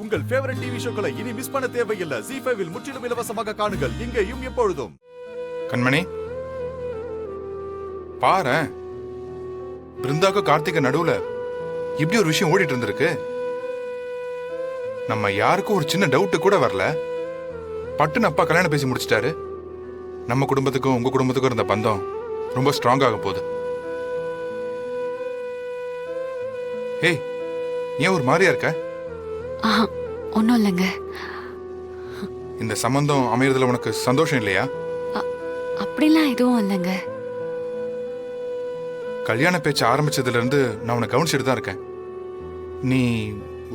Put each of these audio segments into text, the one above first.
உங்கள் favourite TV ஷோக்களை இனி miss பண்ண தேவையில்லை. ZEE5 இல் முற்றிலும் இலவசமாக காணுங்கள். இங்கேயும் எப்பொழுதும். கண்மணி பாரேன், பிருந்தாக்கு கார்த்திக நடுவுல இப்படி ஒரு விஷயம் ஓடிட்டு இருந்திருக்கு. நம்ம யாருக்கும் ஒரு சின்ன டவுட் கூட வரல. பட்டுன்னு அப்பா கல்யாணம் பேசி முடிச்சிட்டாரு. நம்ம குடும்பத்துக்கும் உங்க குடும்பத்துக்கும் இருந்த பந்தம் ரொம்ப ஸ்ட்ராங் ஆக போகுது. ஏய், ஏன் ஒரு மாதிரியா இருக்க? ஒன்னும் இல்லைங்க. இந்த சம்பந்தம் அமையறதுல உனக்கு சந்தோஷம் இல்லையா? அப்படிலாம் எதுவும் இல்லைங்க. கல்யாண பேச்சு ஆரம்பிச்சதுல இருந்து நான் உன்னை கவனிச்சுட்டு தான் இருக்கேன். நீ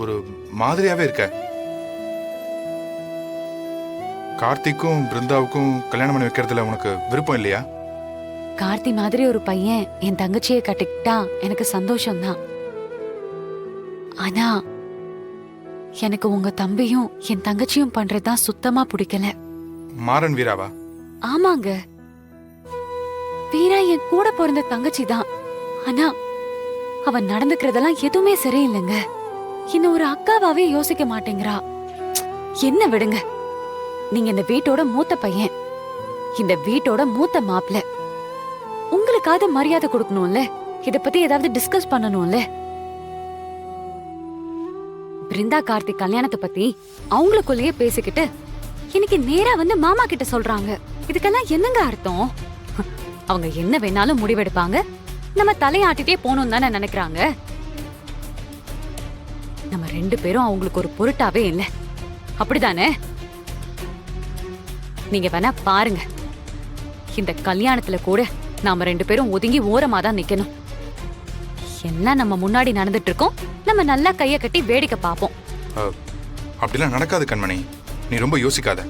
ஒரு மாதிரியாவே இருக்க. கார்த்திக்கும் பிருந்தாவுக்கும் கல்யாணம் பண்ணி வைக்கிறதுல உனக்கு விருப்பம் இல்லையா? கார்த்தி மாதிரி ஒரு பையன் என் தங்கச்சியை கட்டிக்கிட்டா எனக்கு சந்தோஷம்தான். ஆனா எனக்கு உங்க தம்பியும் என் தங்கச்சியும் பண்றதுதான் சுத்தமா பிடிக்கல. மாறன் வீராவா? ஆமாங்க, வீரா என் கூட பிறந்த தங்கச்சி தான். ஆனா அவன் நடந்துக்கிறதெல்லாம் எதுவுமே சரியில்லைங்க. இன்னும் ஒரு அக்காவாவே யோசிக்க மாட்டேங்கிறா. என்ன விடுங்க, நீங்க இந்த வீட்டோட மூத்த பையன், இந்த வீட்டோட மூத்த மாப்பிள்ள, உங்களுக்காவது மரியாதை கொடுக்கணும்ல. இத பத்தி ஏதாவது டிஸ்கஸ் பண்ணணும்ல. பிருந்தா கார்த்திக் கல்யாணத்தை பத்தி அவங்களுக்குள்ளேயே பேசிக்கிட்டு இன்னைக்கு நேரா வந்து மாமா கிட்ட சொல்றாங்க. இதுக்கெல்லாம் என்னங்க அர்த்தம்? அவங்க என்ன வேணாலும் முடிவெடுப்பாங்க, நம்ம தலையாட்டிட்டே போகணும் தானே நினைக்கிறாங்க. நம்ம ரெண்டு பேரும் அவங்களுக்கு ஒரு பொருட்டாவே இல்லை, அப்படிதானே? நீங்க வேணா பாருங்க, இந்த கல்யாணத்துல கூட நாம ரெண்டு பேரும் ஒதுங்கி ஓரமா தான் நிக்கணும். எல்லாம் நம்ம முன்னாடி நடந்துட்டு இருக்கோம், நம்ம நல்லா கைய கட்டி வேடிக்கை பார்ப்போம். அப்படிலாம் நடக்காது கண்மணி, நீ ரொம்ப யோசிக்காத.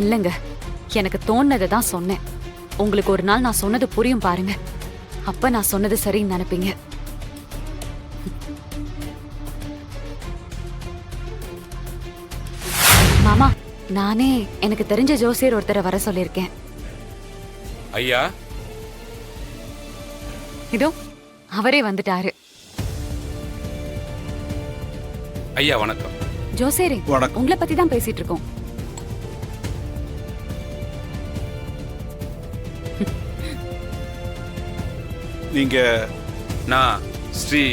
இல்லங்க, எனக்கு தோணுனதை தான் சொன்னேன். உங்களுக்கு ஒரு நாள் நான் சொன்னது புரியும் பாருங்க, அப்ப நான் சொன்னது சரின்னு நினைப்பீங்க. மாமா, நானே எனக்கு தெரிஞ்ச ஜோசியர் ஒருத்தரை வர சொல்லியிருக்கேன். ஐயா, இதோ அவரே வந்துட்டாரு. ஐயா வணக்கம். ஜோசியரே, உங்களை பத்தி தான் பேசிட்டு இருக்கோம். நீங்க? நான் ஸ்ரீ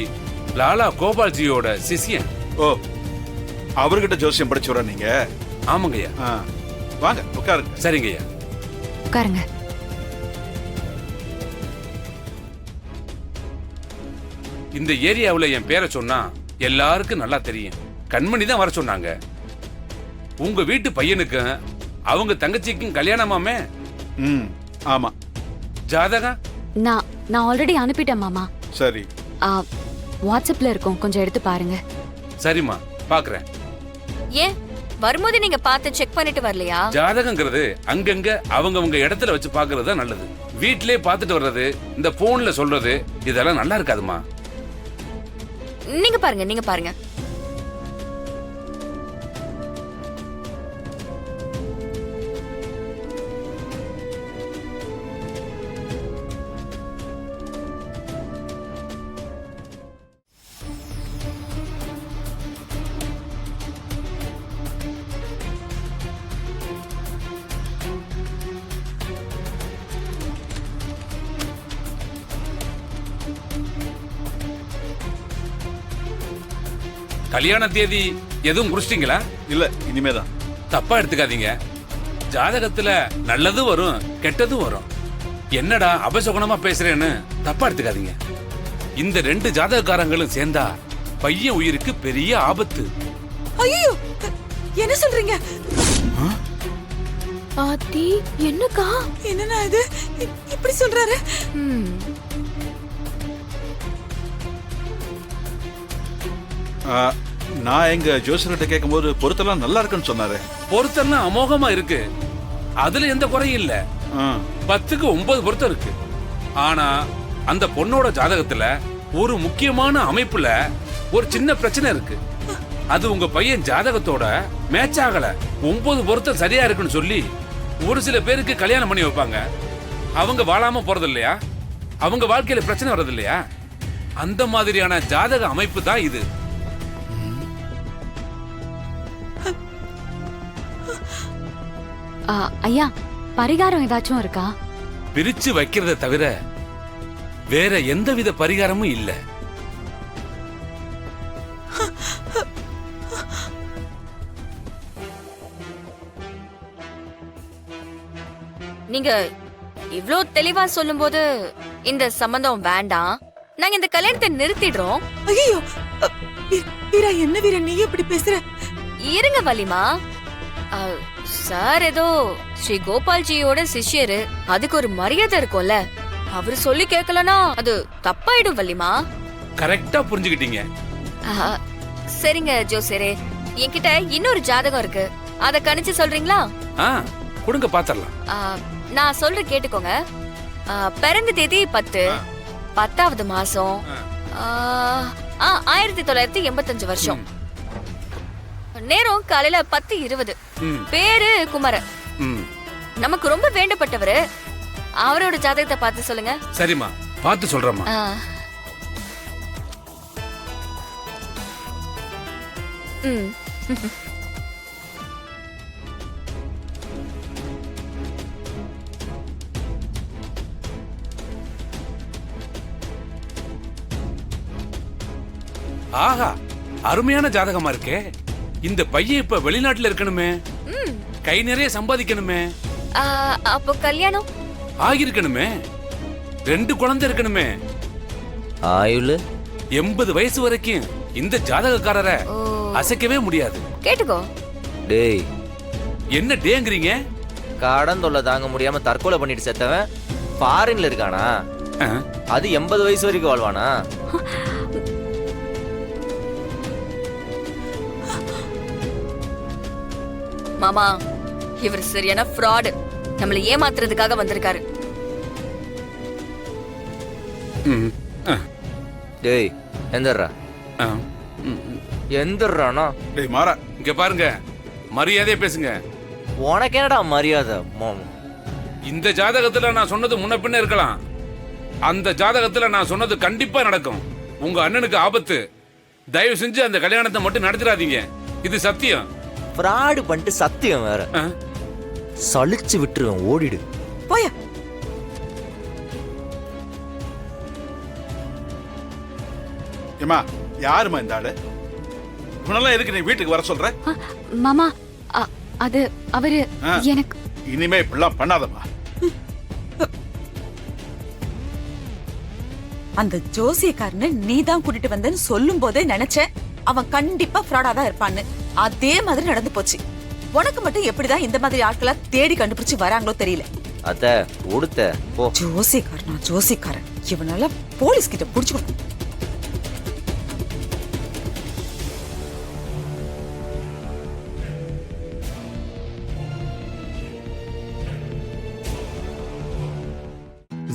லாலா கோபால்ஜியோட சிஷ்யன். ஓ, அவர்கிட்ட ஜோசியம் படிச்சுவர நீங்க? ஆமாங்க ஐயா. வாங்க உட்காருங்க. சரிங்க ஐயா, உட்காருங்க. இந்த ஏரியாவுல என் பேரை சொன்னா எல்லாருக்கும் நல்லா தெரியும். கண்மணி தான் வர சொன்னாங்க. உங்க வீட்டு பையனுக்கும் அவங்க தங்கச்சிக்கும் கல்யாணமாமே? ஆமா. ஜாதகம் நான் ஆல்ரெடி அனுப்பிட்டேன் மாமா. சரி. வாட்ஸ்அப்ல இருக்கும், கொஞ்சம் எடுத்து பாருங்க. சரிம்மா, பாக்குறேன். ஏன் வரும்போது நீங்க பார்த்து செக் பண்ணிட்டு வரலையா? ஜாதகங்கிறது அங்கங்க அவங்க இடத்துல வச்சு பாக்குறது தான் நல்லது. வீட்லயே பார்த்துட்டு வர்றது, இந்த போன்ல சொல்றது இதெல்லாம் நல்லா இருக்காதுமா. நீங்க பாருங்க, நீங்க பாருங்க. கல்யாண தேதி எதுவும் குறிச்சிட்டீங்களா? இல்ல, இனிமேதான். தப்பா எடுத்துக்காதீங்க. ஜாதகத்துல நல்லதும் வரும், கெட்டதும் வரும். என்னடா அபசகுணமா பேசுறேன்னு தப்பா எடுத்துக்காதீங்க. இந்த ரெண்டு ஜாதகக்காரங்களும் சேர்ந்தா பையன் உயிருக்கு பெரிய ஆபத்து. ஐயோ, என்ன சொல்றீங்க? ஆத்தி, என்னக்கா? என்னன்னா இது இப்படி சொல்றாரு? நான் எங்க ஜோசியர்கிட்ட கேட்கும்போது பொருத்தெல்லாம் நல்லா இருக்குன்னு சொன்னாரு. பொருத்தம்லாம் அமோகமா இருக்கு, அதுல எந்த குறையும் இல்ல. 10க்கு 9 பொருத்தம் இருக்கு. ஆனா அந்த பொண்ணோட ஜாதகத்துல ஒரு முக்கியமான அமைப்புல ஒரு சின்ன பிரச்சனை இருக்கு. அது உங்க பையன் ஜாதகத்தோட மேட்ச் ஆகல. 9 பொருத்தம் சரியா இருக்குன்னு சொல்லி ஒரு சில பேருக்கு கல்யாணம் பண்ணி வைப்பாங்க. அவங்க வாழாம போறது இல்லையா, அவங்க வாழ்க்கையில பிரச்சனை வர்றது இல்லையா, அந்த மாதிரியான ஜாதக அமைப்பு தான் இது. ஐயா பரிகாரம் ஏதாச்சும் இருக்கா? பிரிச்சு வைக்கிறத தவிர வேற எந்தவித பரிகாரமும் இல்ல. நீங்க இவ்ளோ தெளிவா சொல்லும்போது இந்த சம்பந்தம் வேண்டாம், நாங்க இந்த கல்யாணத்தை நிறுத்திடுறோம். ஐயோ வீரா, என்ன வீரா நீ எப்படி பேசுற? இருங்க வலிமா. சார் ஏதோ ஸ்ரீ கோபால்ஜியோட சிஷ்யரு, அதுக்கு ஒரு மரியாதை இருக்கும்ல. அவரு சொல்லி கேட்கலனா அது தப்பாயிடும் வலிமா. கரெக்டா புரிஞ்சுக்கிட்டீங்க. சரிங்க ஜோசியரே, என்கிட்ட இன்னொரு ஜாதகம் இருக்கு, அத கணிச்சு சொல்றீங்களா? கொடுங்க பாத்திரலாம். நான் சொல்ற கேட்டுக்கோங்க. பிறந்த தேதி 10, 10வது மாசம், 1985 வருஷம். நேரம் காலையில 10:20. பேரு குமரன். நமக்கு ரொம்ப வேண்டப்பட்டவரு. அவரோட ஜாதகத்தை பார்த்து சொல்லுங்க. சரிம்மா, பார்த்து சொல்றேம்மா. ஆஹா, அருமையான ஜாதகமா இருக்கே. இந்த பையன் இப்ப வெளிநாட்டுல இருக்கணுமே, கை நிறைய சம்பாதிக்கணுமே, அப்போ கல்யாணம் ஆகிருக்கணுமே, 2 குழந்தை இருக்கணுமே, ஆயுள் 80 வயசு வரைக்கும் இந்த ஜாதகக்காரரை அசைக்கவே முடியாது. கேட்டுக்கோ. டேய், என்ன டேங்கிறீங்க? கடன் தொல்லை தாங்க முடியாம தற்கொலை பண்ணிட்டு செத்தவன் ஃபாரின்ல இருக்கானா? அது 80 வயசு வரைக்கும் வாழ்வானா? மாமா, இவர் சரியான ஃப்ராட். நம்மள ஏமாத்துறதுக்காக வந்திருக்காரு. டேய் எந்திரா, எந்திரானா? டேய் மாறா, இங்க பாருங்க, மரியாதையா பேசுங்க. உனக்கு என்னடா மரியாதை? இந்த ஜாதகத்துல நான் சொன்னது முன்ன பின்ன இருக்கலாம், அந்த ஜாதகத்துல நான் சொன்னது கண்டிப்பா நடக்கும். உங்க அண்ணனுக்கு ஆபத்து. தயவு செஞ்சு அந்த கல்யாணத்தை மட்டும் நடத்திடாதீங்க, இது சத்தியம். ஃப்ராடு பண்ணிட்டு சத்தியம் வேற. சலிச்சு விட்டுருவேன், ஓடிடு. போயா. ஏமா, யாருமா இந்த ஆளு? இவனெல்லாம் எதுக்கு நீ வீட்டுக்கு வர சொல்ற? மாமா, அது அவரு எனக்கு. இனிமே இப்படிலாம் பண்ணாதம்மா. அந்த ஜோசியக்காரனை நீ தான் கூட்டிட்டு வந்தேன்னு சொல்லும் போதே நினைச்சேன் அவன் கண்டிப்பா ஃப்ராடா தான் இருப்பான்னு. அதே மாதிரி நடந்து போச்சு. உனக்கு மட்டும் எப்படிதான் இந்த மாதிரி ஆட்களா தேடி கண்டுபிடிச்சு வராங்களோ தெரியல. அத உடுத்த போ. ஜோசியக்காரனா ஜோசியக்காரன், இவனால போலீஸ் கிட்ட புடிச்சு கொடுக்கும்.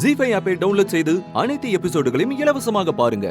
ஜீ5 ஆப்பை டவுன்லோட் செய்து அனைத்து எபிசோடுகளையும் இலவசமாக பாருங்க.